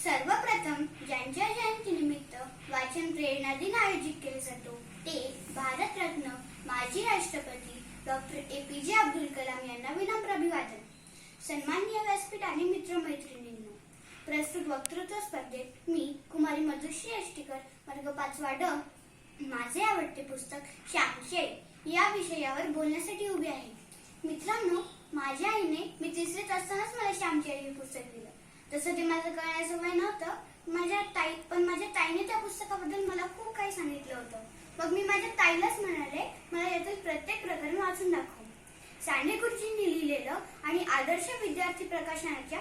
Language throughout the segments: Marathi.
सर्वप्रथम ज्यांच्या जयंतीनिमित्त वाचन प्रेरणा दिन आयोजित केला जातो ते भारतरत्न माजी राष्ट्रपती डॉक्टर APJ अब्दुल कलाम यांना विनम्र अभिवादन. सन्माननीय व्यासपीठ आणि मित्रमैत्रिणींनो, प्रस्तुत वक्तृत्व स्पर्धेत मी कुमारी मधुश्री अष्टीकर वर्ग 5वा ड माझे आवडते पुस्तक श्यामचे या विषयावर बोलण्यासाठी उभी आहे. मित्रांनो, माझ्या आईने मी 3रीत असतानाच मला श्यामचे हे पुस्तक दिलं. तसं ते माझं कळण्याचं वय नव्हतं. माझ्या ताईने त्या पुस्तकाबद्दल मला खूप काही सांगितलं होतं. मग मी माझ्या ताईलाच म्हणाले, मला यातील प्रत्येक प्रकरण वाचून दाखव. साने गुरुजींनी लिहिलेलं आणि आदर्श विद्यार्थी प्रकाशनाच्या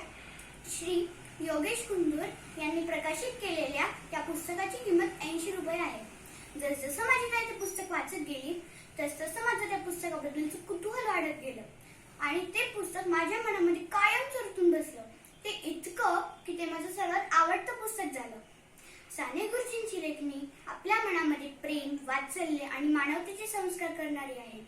श्री योगेश कुंदूर यांनी प्रकाशित केलेल्या त्या पुस्तकाची किंमत 80 रुपये आहे. जसजसं माझी ताई ते पुस्तक वाचत गेली तसतसं माझं त्या पुस्तकाबद्दलचं कुतूहल वाढत गेलं आणि ते पुस्तक माझ्या मनामध्ये कायम चोरतून बसलं. ते इतकं की ते माझं सर्वात आवडतं पुस्तक झालं. साने गुरुजींची लेखणी आपल्या मनामध्ये प्रेम, वात्सल्य आणि मानवतेचे संस्कार करणारी आहे.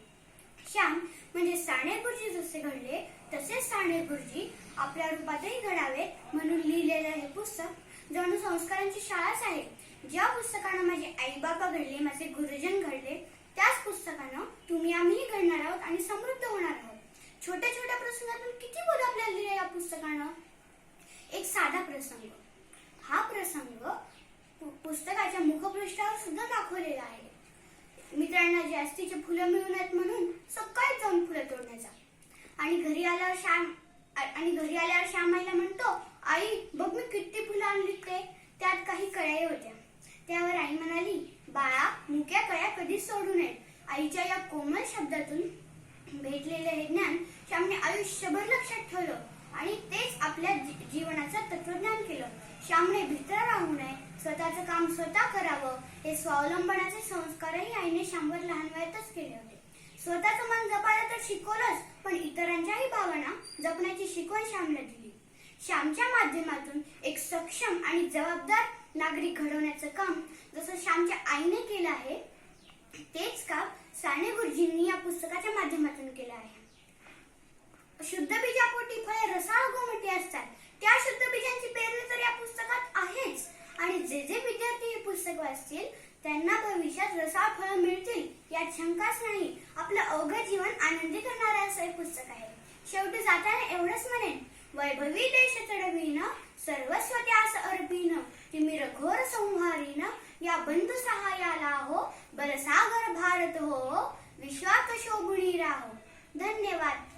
श्याम म्हणजे साने गुरुजी जसे घडले तसेच साने गुरुजी आपल्या रूपातही घडावेत म्हणून लिहिलेलं हे पुस्तक जणू संस्कारांची शाळाच आहे. ज्या पुस्तकानं माझे आई बाबा घडले, माझे गुरुजन घडले, त्याच पुस्तकानं तुम्ही आम्ही घडणार आहोत आणि समृद्ध होणार आहोत. छोट्या छोट्या प्रसंगातून किती बोध आपल्याला दिले या पुस्तकानं. एक साधा प्रसंग, हा प्रसंग पुस्तकाच्या मुखपृष्ठावर सुद्धा दाखवलेला आहे. मित्रांना जास्तीचे फुलं मिळू नयेत म्हणून सकाळी जाऊन फुलं तोडण्याचा आणि घरी आल्यावर श्याम आईला म्हणतो, आई बघ मी किती फुलं आणली ते, त्यात काही कळ्या होत्या. त्यावर आई म्हणाली, बाळा मुक्या कळ्या कधीच सोडू नयेत. आईच्या या कोमल शब्दातून भेटलेले हे ज्ञान श्यामने आयुष्यभर लक्षात ठेवलं आणि तेच आपल्या जीवनाचं तत्वज्ञान केलं. श्यामने भीतर राहू नये, स्वतःचं काम स्वतः करावं, हे स्वावलंबनाचे संस्कारही आईने श्यामवर लहान वयातच केले होते. स्वतःचं मन जपायला तर शिकवलंच, पण इतरांच्याही भावना जपण्याची शिकवण श्यामला दिली. श्यामच्या माध्यमातून एक सक्षम आणि जबाबदार नागरिक घडवण्याचं काम जसं श्यामच्या आईने केलं आहे, तेच काम साने गुरुजींनी या पुस्तकाच्या माध्यमातून केलं आहे. शुद्ध बीजापोटी फळे रसाळ गोमटी असतात. त्या शुद्ध बीजांची पेरणी तर या पुस्तकात आहेच आणि जे जे विद्यार्थी हे पुस्तक वाचतील त्यांना भविष्यात रसाळ फळं मिळतील यात शंकाच नाही. आपलं अवघड जीवन आनंदी करणारं असं हे पुस्तक आहे. शेवटी जाताना एवढंच म्हणेन, वैभवी देश चढवीन, सर्वस्व त्यास अर्पीन, तिमिर घोर संहारीन, या बंधू सहायाला हो, बलसागर भारत हो, विश्वात शोभुनी राहो. धन्यवाद.